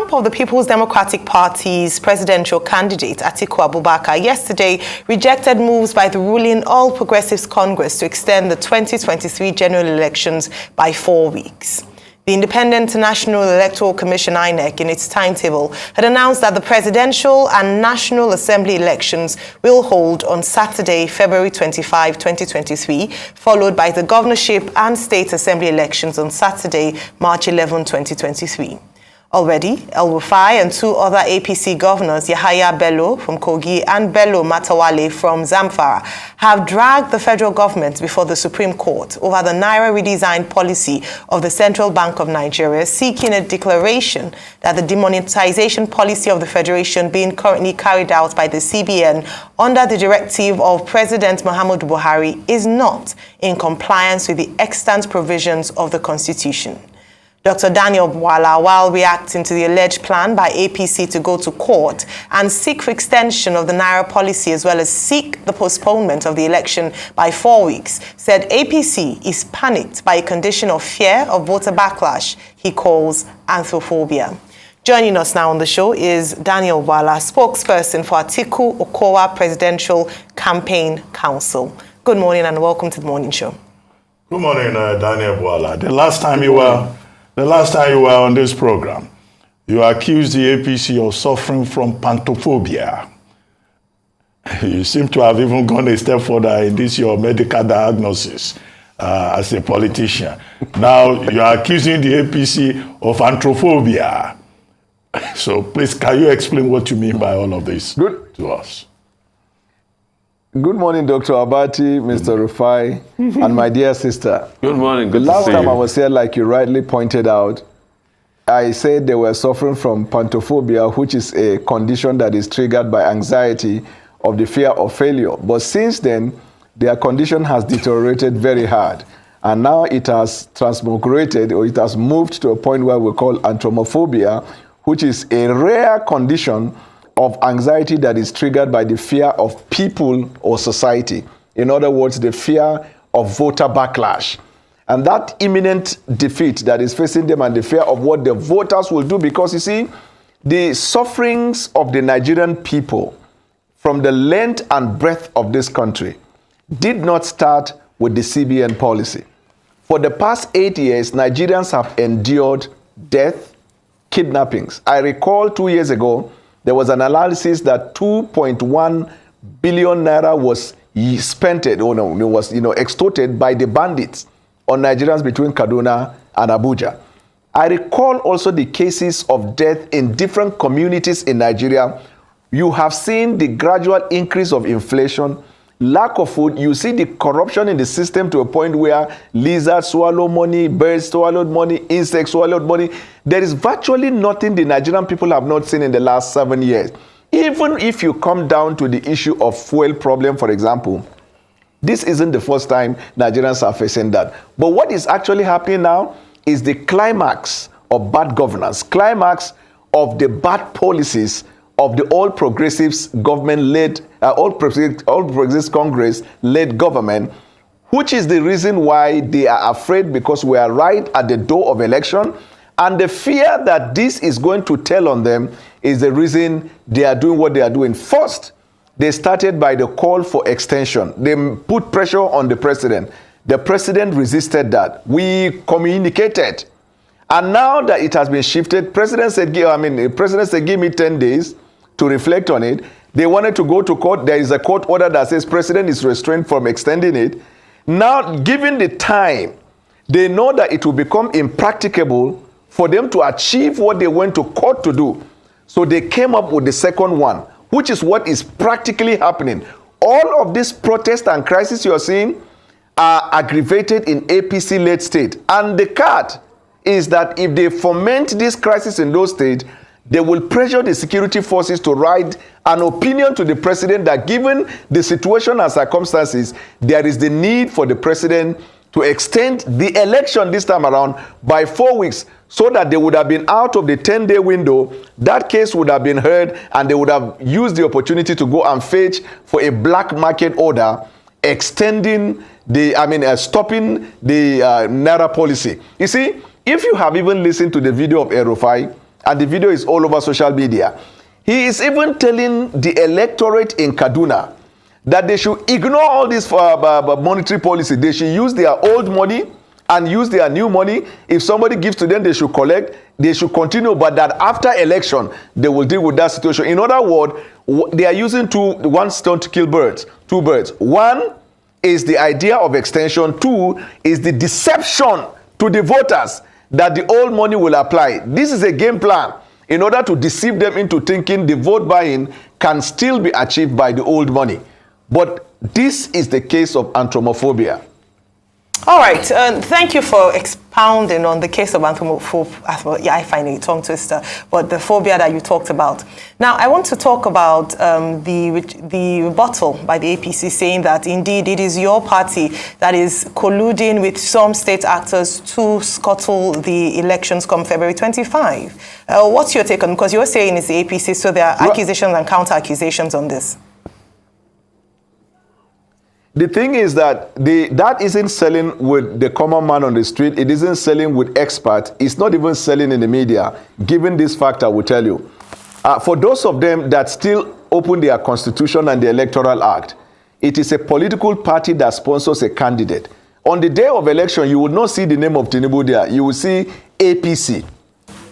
lineup of the People's Democratic Party's presidential candidate, Atiku Abubakar, yesterday rejected moves by the ruling All Progressives Congress to extend the 2023 general elections by 4 weeks. The Independent National Electoral Commission, INEC, in its timetable, had announced that the presidential and National Assembly elections will hold on Saturday, February 25, 2023, followed by the governorship and state assembly elections on Saturday, March 11, 2023. Already, El-Rufai and two other APC governors, Yahaya Bello from Kogi and Bello Matawale from Zamfara, have dragged the federal government before the Supreme Court over the Naira redesign policy of the Central Bank of Nigeria, seeking a declaration that the demonetization policy of the Federation being currently carried out by the CBN under the directive of President Muhammadu Buhari is not in compliance with the extant provisions of the Constitution. Dr. Daniel Bwala, while reacting to the alleged plan by APC to go to court and seek for extension of the Naira policy as well as seek the postponement of the election by 4 weeks, said APC is panicked by a condition of fear of voter backlash he calls anthrophobia. Joining us now on the show is Daniel Bwala, spokesperson for Atiku Okowa Presidential Campaign Council. Good morning and welcome to the morning show. Good morning, Daniel Bwala. The last time you were on this program, you accused the APC of suffering from pantophobia. You seem to have even gone a step further in this your medical diagnosis as a politician. Now you are accusing the APC of anthrophobia. So please, can you explain what you mean by all of this to us? Good morning, Dr. Abati, Mr. Rufai, and my dear sister. Good morning. Good the last time I was here, like you rightly pointed out, I said they were suffering from pantophobia, which is a condition that is triggered by anxiety of the fear of failure. But since then, their condition has deteriorated very hard. And now it has transmigrated, or it has moved to a point where we call anthromophobia, which is a rare condition of anxiety that is triggered by the fear of people or society. In other words, the fear of voter backlash. And that imminent defeat that is facing them and the fear of what the voters will do, because you see, the sufferings of the Nigerian people from the length and breadth of this country did not start with the CBN policy. For the past 8 years, Nigerians have endured death, kidnappings. I recall 2 years ago, there was an analysis that 2.1 billion naira was spent, extorted by the bandits on Nigerians between Kaduna and Abuja. I recall also the cases of death in different communities in Nigeria. You have seen the gradual increase of inflation, lack of food. You see the corruption in the system to a point where lizards swallow money, birds swallowed money, insects swallowed money. There is virtually nothing the Nigerian people have not seen in the last 7 years. Even if you come down to the issue of fuel problem, for example, this isn't the first time Nigerians are facing that. But what is actually happening now is the climax of bad governance, climax of the bad policies of the All Progressives government-led, All Progressives Congress-led government, which is the reason why they are afraid, because we are right at the door of election, and the fear that this is going to tell on them is the reason they are doing what they are doing. First, they started by the call for extension. They put pressure on the president. The president resisted that. We communicated. And now that it has been shifted, the president said, give me 10 days to reflect on it. They wanted to go to court. There is a court order that says president is restrained from extending it. Now, given the time, they know that it will become impracticable for them to achieve what they went to court to do. So they came up with the second one, which is what is practically happening. All of this protest and crisis you're seeing are aggravated in APC-led state. And the catch is that if they foment this crisis in those states, they will pressure the security forces to write an opinion to the president that given the situation and circumstances, there is the need for the president to extend the election this time around by 4 weeks, so that they would have been out of the 10-day window. That case would have been heard, and they would have used the opportunity to go and fetch for a black market order, extending stopping the Naira policy. You see, if you have even listened to the video of El-Rufai, and the video is all over social media. He is even telling the electorate in Kaduna that they should ignore all this monetary policy. They should use their old money and use their new money. If somebody gives to them, they should collect. They should continue, but that after election, they will deal with that situation. In other words, they are using one stone to kill two birds. One is the idea of extension. Two is the deception to the voters that the old money will apply. This is a game plan in order to deceive them into thinking the vote buying can still be achieved by the old money. But this is the case of anthromophobia. All right. Thank you for expounding on the case of anthromophobia. Yeah, I find it a tongue twister, but the phobia that you talked about. Now, I want to talk about the rebuttal by the APC saying that indeed it is your party that is colluding with some state actors to scuttle the elections come February 25. What's your take on? Because you're saying it's the APC, so there are accusations and counter accusations on this. The thing is that that isn't selling with the common man on the street. It isn't selling with experts. It's not even selling in the media. Given this fact, I will tell you. For those of them that still open their constitution and the Electoral Act, it is a political party that sponsors a candidate. On the day of election, you will not see the name of Tinubu there. You will see APC.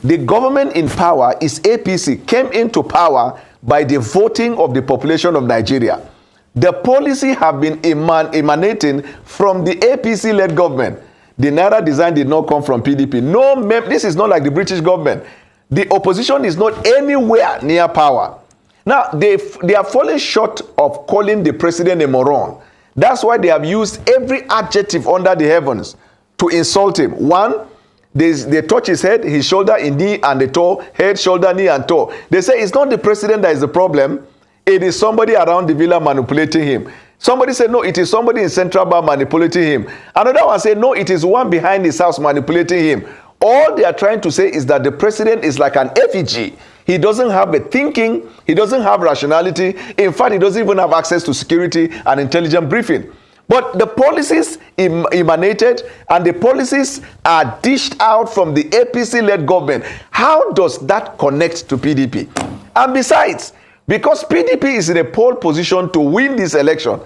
The government in power is APC, came into power by the voting of the population of Nigeria. The policy have been emanating from the APC-led government. The Naira design did not come from PDP. This is not like the British government. The opposition is not anywhere near power. Now, they are falling short of calling the president a moron. That's why they have used every adjective under the heavens to insult him. One, they touch his head, his shoulder, his knee, and the toe. Head, shoulder, knee, and toe. They say it's not the president that is the problem. It is somebody around the villa manipulating him. Somebody said, no, it is somebody in Central Bank manipulating him. Another one said, no, it is one behind his house manipulating him. All they are trying to say is that the president is like an effigy. He doesn't have a thinking. He doesn't have rationality. In fact, he doesn't even have access to security and intelligent briefing. But the policies emanated and the policies are dished out from the APC-led government. How does that connect to PDP? And besides, because PDP is in a pole position to win this election,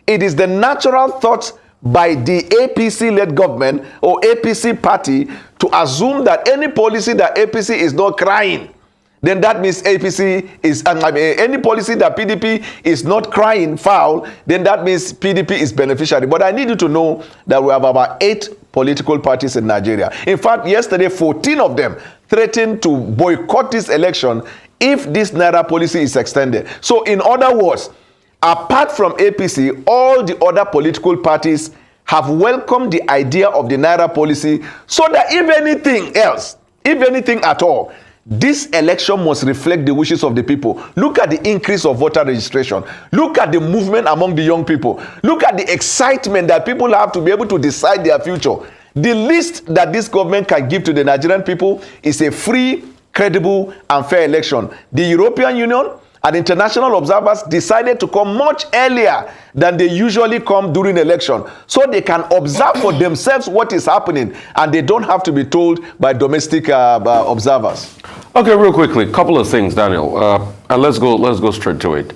it is the natural thought by the APC-led government or APC party to assume that any policy that APC is not crying, then that means APC is, any policy that PDP is not crying foul, then that means PDP is beneficiary. But I need you to know that we have about 8 political parties in Nigeria. In fact, yesterday, 14 of them threatened to boycott this election if this Naira policy is extended. So in other words, apart from APC, all the other political parties have welcomed the idea of the Naira policy so that if anything else, if anything at all, this election must reflect the wishes of the people. Look at the increase of voter registration. Look at the movement among the young people. Look at the excitement that people have to be able to decide their future. The least that this government can give to the Nigerian people is a free, credible and fair election. The European Union and international observers decided to come much earlier than they usually come during election, so they can observe for themselves what is happening and they don't have to be told by domestic observers. Okay, real quickly, couple of things, Daniel, and let's go straight to it.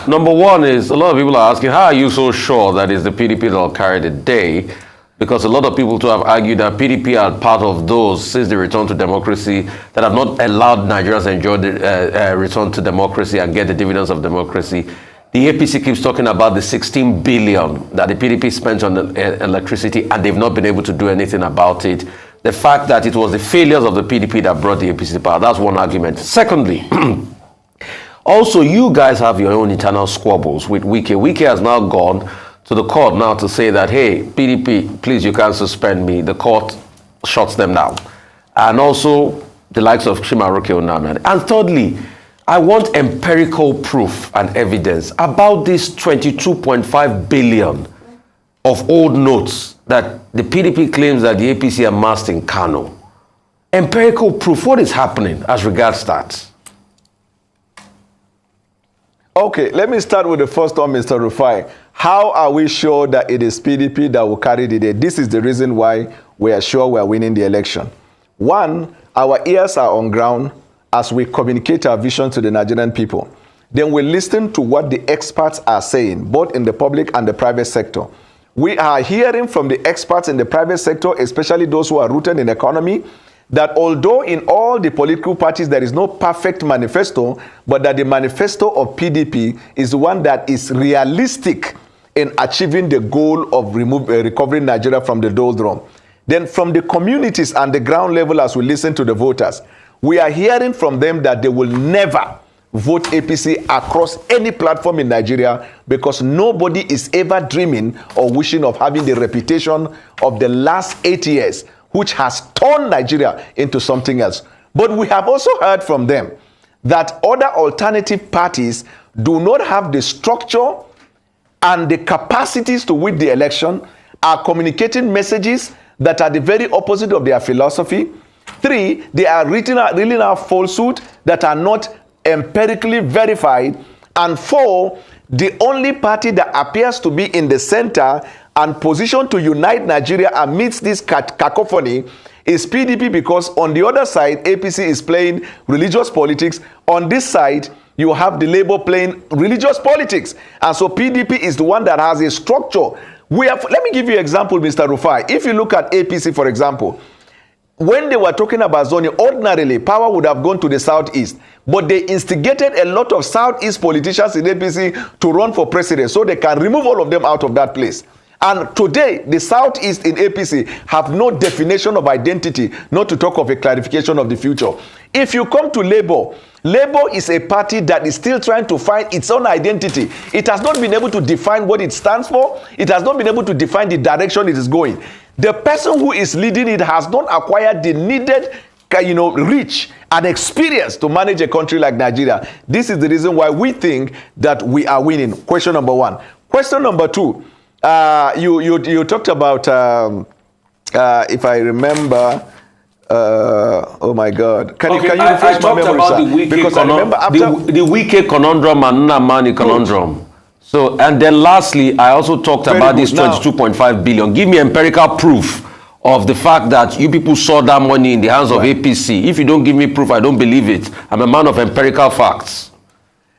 Number one is, a lot of people are asking, how are you so sure that it's the PDP that will carry the day? Because a lot of people too have argued that PDP are part of those, since the return to democracy, that have not allowed Nigerians to enjoy the return to democracy and get the dividends of democracy. The APC keeps talking about the 16 billion that the PDP spent on the electricity, and they've not been able to do anything about it. The fact that it was the failures of the PDP that brought the APC to power, that's one argument. Secondly, also you guys have your own internal squabbles with Wike. Wike has now gone to the court now to say that, hey, PDP, please, you can't suspend me. The court shuts them down. And also the likes of Chimaroke Onana. And thirdly, I want empirical proof and evidence about this 22.5 billion of old notes that the PDP claims that the APC amassed in Kano. Empirical proof, what is happening as regards that? Okay, let me start with the first one, Mr. Rufai. How are we sure that it is PDP that will carry the day? This is the reason why we are sure we are winning the election. One, our ears are on ground as we communicate our vision to the Nigerian people. Then we listen to what the experts are saying, both in the public and the private sector. We are hearing from the experts in the private sector, especially those who are rooted in economy, that although in all the political parties there is no perfect manifesto, but that the manifesto of PDP is one that is realistic in achieving the goal of recovering Nigeria from the doldrum. Then from the communities and the ground level, as we listen to the voters, we are hearing from them that they will never vote APC across any platform in Nigeria, because nobody is ever dreaming or wishing of having the reputation of the last 8 years, which has turned Nigeria into something else. But we have also heard from them that other alternative parties do not have the structure and the capacities to win the election, are communicating messages that are the very opposite of their philosophy. 3, they are reeling out falsehood that are not empirically verified. And 4, the only party that appears to be in the center and positioned to unite Nigeria amidst this cacophony is PDP, because on the other side, APC is playing religious politics. On this side, you have the Labour playing religious politics. And so PDP is the one that has a structure. Let me give you an example, Mr. Rufai. If you look at APC, for example, when they were talking about zoning, ordinarily, power would have gone to the Southeast. But they instigated a lot of Southeast politicians in APC to run for president so they can remove all of them out of that place. And today, the Southeast in APC have no definition of identity, not to talk of a clarification of the future. If you come to Labour, Labour is a party that is still trying to find its own identity. It has not been able to define what it stands for. It has not been able to define the direction it is going. The person who is leading it has not acquired the needed reach and experience to manage a country like Nigeria. This is the reason why we think that we are winning. Question number 1. Question number 2. You talked about, if I remember, oh my God, can you refresh my memory, sir? Because I remember after the Wike conundrum and Nnamani conundrum. So, and then lastly, I also talked about this 22.5 billion. Give me empirical proof of the fact that you people saw that money in the hands of APC. If you don't give me proof, I don't believe it. I'm a man of empirical facts.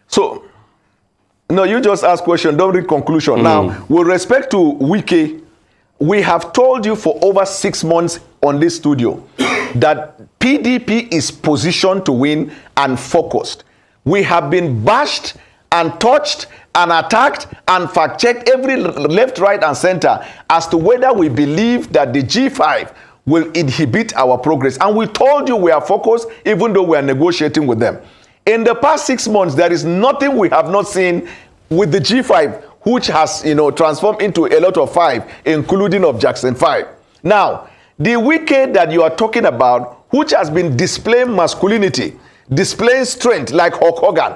So, no, you just ask question, don't read conclusion. Now, with respect to Wike, we have told you for over 6 months on this studio that PDP is positioned to win and focused. We have been bashed and touched and attacked and fact-checked every left, right, and center as to whether we believe that the G5 will inhibit our progress. And we told you we are focused, even though we are negotiating with them. In the past 6 months, there is nothing we have not seen with the G5, which has, transformed into a lot of 5, including of Jackson 5. Now, the Wike that you are talking about, which has been displaying masculinity, displaying strength like Hulk Hogan,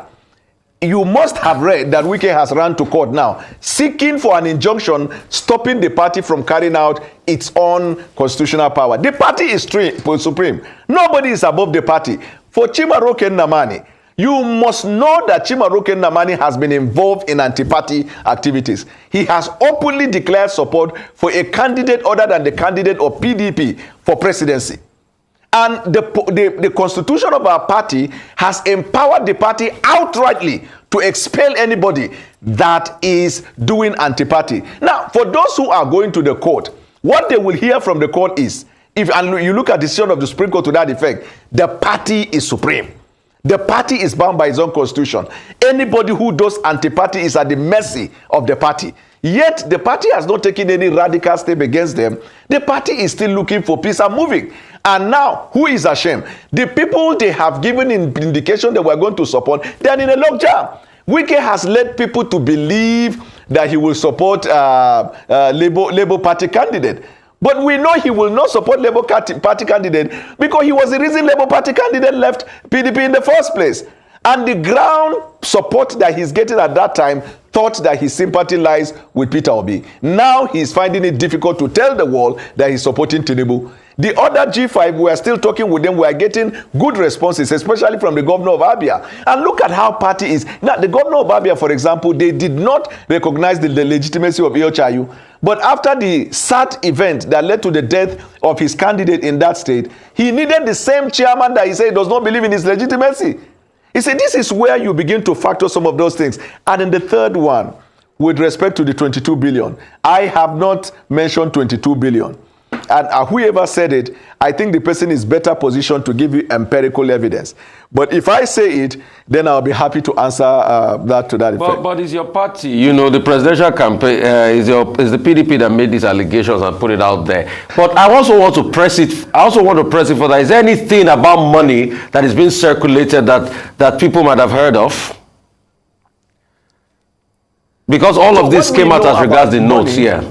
you must have read that Wike has run to court now, seeking for an injunction stopping the party from carrying out its own constitutional power. The party is supreme. Nobody is above the party. For Chimaroke Nnamani, you must know that Chimaroke Nnamani has been involved in anti-party activities. He has openly declared support for a candidate other than the candidate of PDP for presidency. And the constitution of our party has empowered the party outrightly to expel anybody that is doing anti-party. Now, for those who are going to the court, what they will hear from the court is, and you look at the decision of the Supreme Court to that effect, the party is supreme. The party is bound by its own constitution. Anybody who does anti-party is at the mercy of the party. Yet, the party has not taken any radical step against them. The party is still looking for peace and moving. And now, who is ashamed? The people they have given indication that we're going to support, they are in a logjam. Wike has led people to believe that he will support Labour Party candidate. But we know he will not support Labour Party candidate because he was the reason Labour Party candidate left PDP in the first place. And the ground support that he's getting at that time thought that his sympathy lies with Peter Obi. Now he's finding it difficult to tell the world that he's supporting Tinubu. The other G5, we are still talking with them. We are getting good responses, especially from the governor of Abia. And look at how party is. Now, the governor of Abia, for example, they did not recognize the legitimacy of Iochayu. But after the sad event that led to the death of his candidate in that state, he needed the same chairman that he said does not believe in his legitimacy. He said this is where you begin to factor some of those things. And then the third one, with respect to the 22 billion, I have not mentioned 22 billion. And whoever said it, I think the person is better positioned to give you empirical evidence. But if I say it, then I'll be happy to answer that to that effect. But is your party, you know, the presidential campaign, is the PDP that made these allegations and put it out there. But I also want to press it further. Is there anything about money that is being circulated that people might have heard of? Because all of this came out as regards the notes here.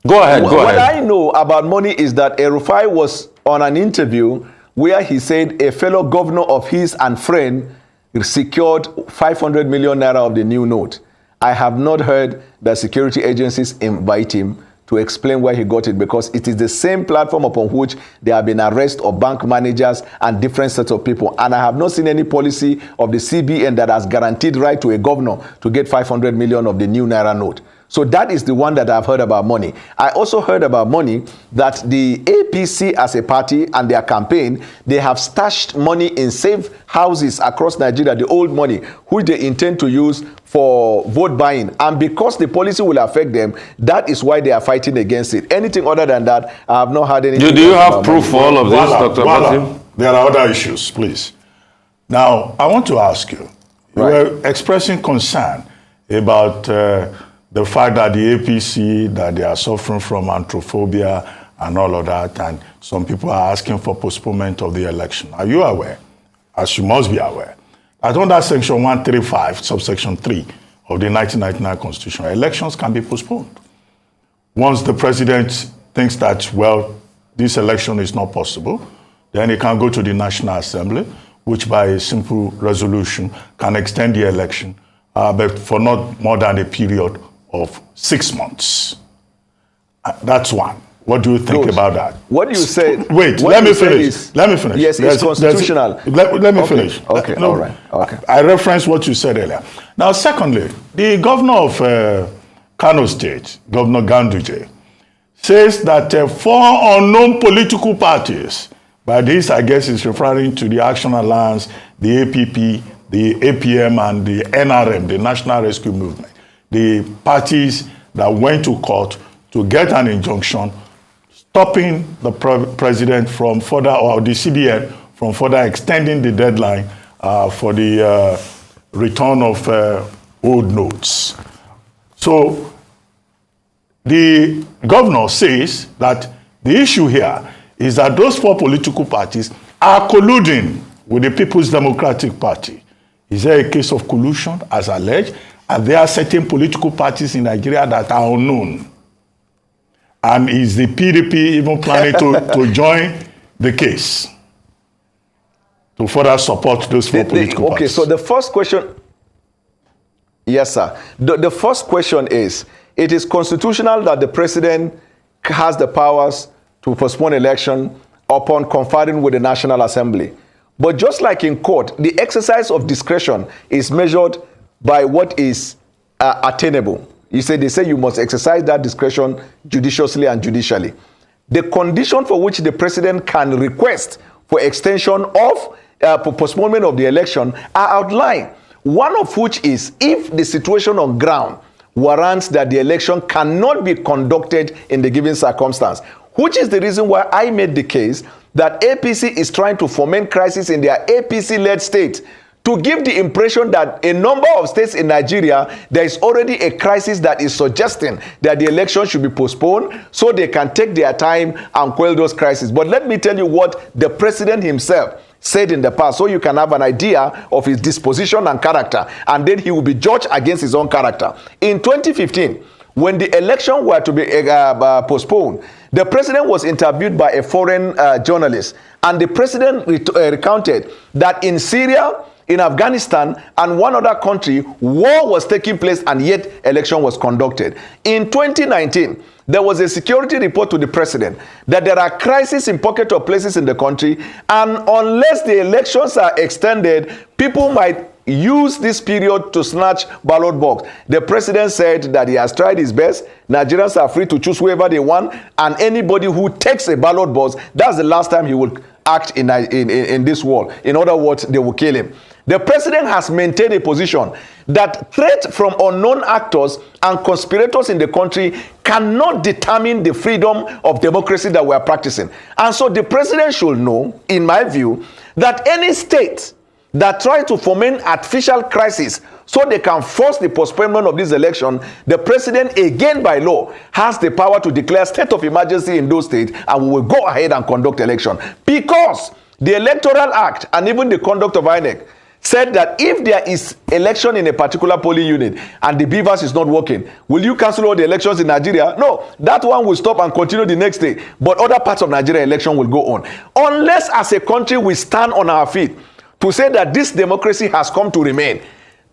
Go ahead. What I know about money is that Erufai was on an interview where he said a fellow governor of his and friend secured 500 million naira of the new note. I have not heard that security agencies invite him to explain where he got it, because it is the same platform upon which there have been arrests of bank managers and different sets of people. And I have not seen any policy of the CBN that has guaranteed right to a governor to get 500 million of the new naira note. So that is the one that I've heard about money. I also heard about money that the APC as a party and their campaign, they have stashed money in safe houses across Nigeria, the old money, which they intend to use for vote buying. And because the policy will affect them, that is why they are fighting against it. Anything other than that, I have not heard anything. Do you have proof for all of this, Dr. Martin? There are other issues, please. Now, I want to ask you, you were expressing concern about the fact that the APC, that they are suffering from anthrophobia and all of that, and some people are asking for postponement of the election. Are you aware, as you must be aware, that under Section 135, subsection 3 of the 1999 Constitution, elections can be postponed? Once the president thinks that, well, this election is not possible, then he can go to the National Assembly, which by a simple resolution can extend the election, but for not more than a period of 6 months. That's one. What do you think about that? What you say? Wait, let me finish. Let me finish. Yes, it's constitutional. Let me finish. Okay, all right. Okay. I referenced what you said earlier. Now, secondly, the governor of Kano State, Governor Ganduje, says that 4 unknown political parties, by this I guess is referring to the Action Alliance, the APP, the APM, and the NRM, the National Rescue Movement, the parties that went to court to get an injunction stopping the president from further, or the CBN from further extending the deadline for the return of old notes. So the governor says that the issue here is that those 4 political parties are colluding with the People's Democratic Party. Is there a case of collusion as alleged? And there are certain political parties in Nigeria that are unknown. And is the PDP even planning to join the case to further support those 4 political parties? Okay, so the first question, yes, sir. The first question is, it is constitutional that the president has the powers to postpone election upon conferring with the National Assembly. But just like in court, the exercise of discretion is measured by what is attainable. They say you must exercise that discretion judiciously and judicially. The condition for which the president can request for extension of postponement of the election are outlined. One of which is if the situation on ground warrants that the election cannot be conducted in the given circumstance, which is the reason why I made the case that APC is trying to foment crisis in their APC-led state to give the impression that a number of states in Nigeria, there is already a crisis that is suggesting that the election should be postponed so they can take their time and quell those crises. But let me tell you what the president himself said in the past, so you can have an idea of his disposition and character, and then he will be judged against his own character. In 2015, when the election were to be postponed, the president was interviewed by a foreign journalist, and the president recounted that in Syria, in Afghanistan and one other country, war was taking place and yet election was conducted. In 2019, there was a security report to the president that there are crises in pockets of places in the country, and unless the elections are extended, people might use this period to snatch ballot box. The president said that he has tried his best. Nigerians are free to choose whoever they want, and anybody who takes a ballot box, that's the last time he will act in this world. In other words, they will kill him. The president has maintained a position that threat from unknown actors and conspirators in the country cannot determine the freedom of democracy that we are practicing. And so the president should know, in my view, that any state that try to foment artificial crisis so they can force the postponement of this election, the president, again by law, has the power to declare state of emergency in those states, and we will go ahead and conduct election. Because the Electoral Act and even the conduct of INEC said that if there is election in a particular polling unit and the BVAS is not working, will you cancel all the elections in Nigeria? No, that one will stop and continue the next day. But other parts of Nigeria election will go on. Unless as a country we stand on our feet to say that this democracy has come to remain,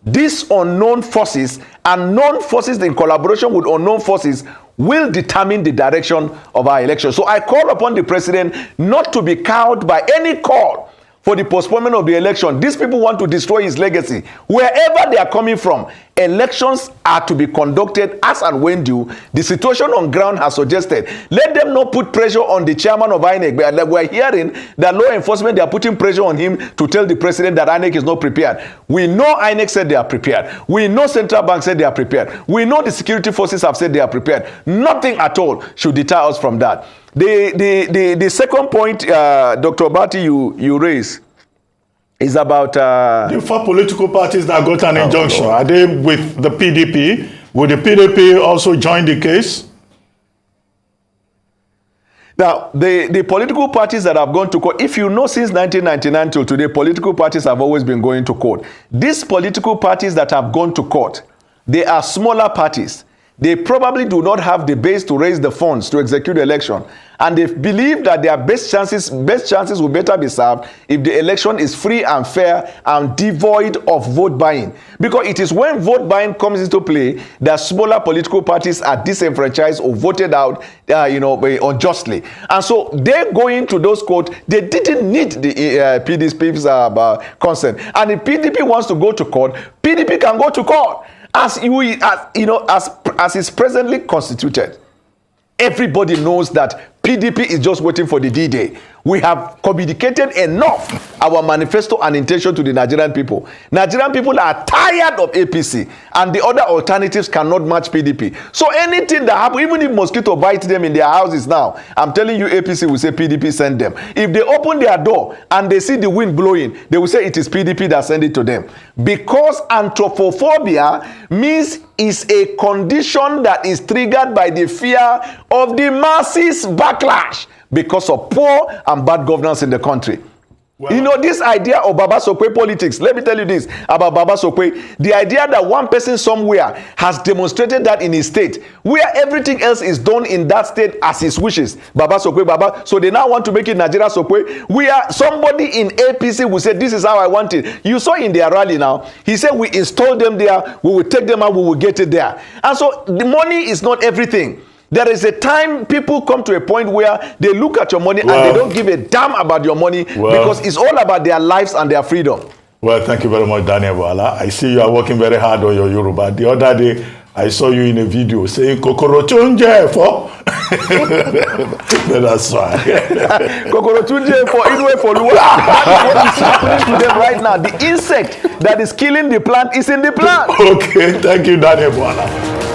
these unknown forces and known forces in collaboration with unknown forces will determine the direction of our election. So I call upon the president not to be cowed by any call for the postponement of the election. These people want to destroy his legacy. Wherever they are coming from, elections are to be conducted as and when due. The situation on ground has suggested. Let them not put pressure on the chairman of INEC. We're hearing that law enforcement, they are putting pressure on him to tell the president that INEC is not prepared. We know INEC said they are prepared. We know Central Bank said they are prepared. We know the security forces have said they are prepared. Nothing at all should deter us from that. The second point, Dr. Bati, you raise is about the 4 political parties that got an injunction. Are they with the PDP? Would the PDP also join the case? Now, the political parties that have gone to court, if you know, since 1999 till today, political parties have always been going to court. These political parties that have gone to court, they are smaller parties. They probably do not have the base to raise the funds to execute the election. And they believe that their best chances will better be served if the election is free and fair and devoid of vote buying. Because it is when vote buying comes into play that smaller political parties are disenfranchised or voted out unjustly. And so they go into those courts, they didn't need the PDP's consent. And if PDP wants to go to court, PDP can go to court. As is presently constituted, everybody knows that PDP is just waiting for the D-Day. We have communicated enough our manifesto and intention to the Nigerian people. Nigerian people are tired of APC, and the other alternatives cannot match PDP. So anything that happens, even if mosquito bite them in their houses now, I'm telling you, APC will say PDP send them. If they open their door and they see the wind blowing, they will say it is PDP that sent it to them. Because anthropophobia means is a condition that is triggered by the fear of the masses backlash because of poor and bad governance in the country. Well, this idea of Baba Sokwe politics, let me tell you this about Baba Sokwe. The idea that one person somewhere has demonstrated that in his state, where everything else is done in that state as his wishes. Baba Sokwe, Baba. So they now want to make it Nigeria Sokwe. Somebody in APC will say, this is how I want it. You saw in their rally now, he said, we install them there, we will take them out, we will get it there. And so the money is not everything. There is a time people come to a point where they look at your money and they don't give a damn about your money because it's all about their lives and their freedom. Well, thank you very much, Daniel Bwala. I see you are working very hard on your Yoruba. The other day, I saw you in a video saying Kokoro Chunje for. That's fine. Kokoro Chunje for Inwe for Luwa. That is what is happening to them right now. The insect that is killing the plant is in the plant. Okay, thank you, Daniel Bwala.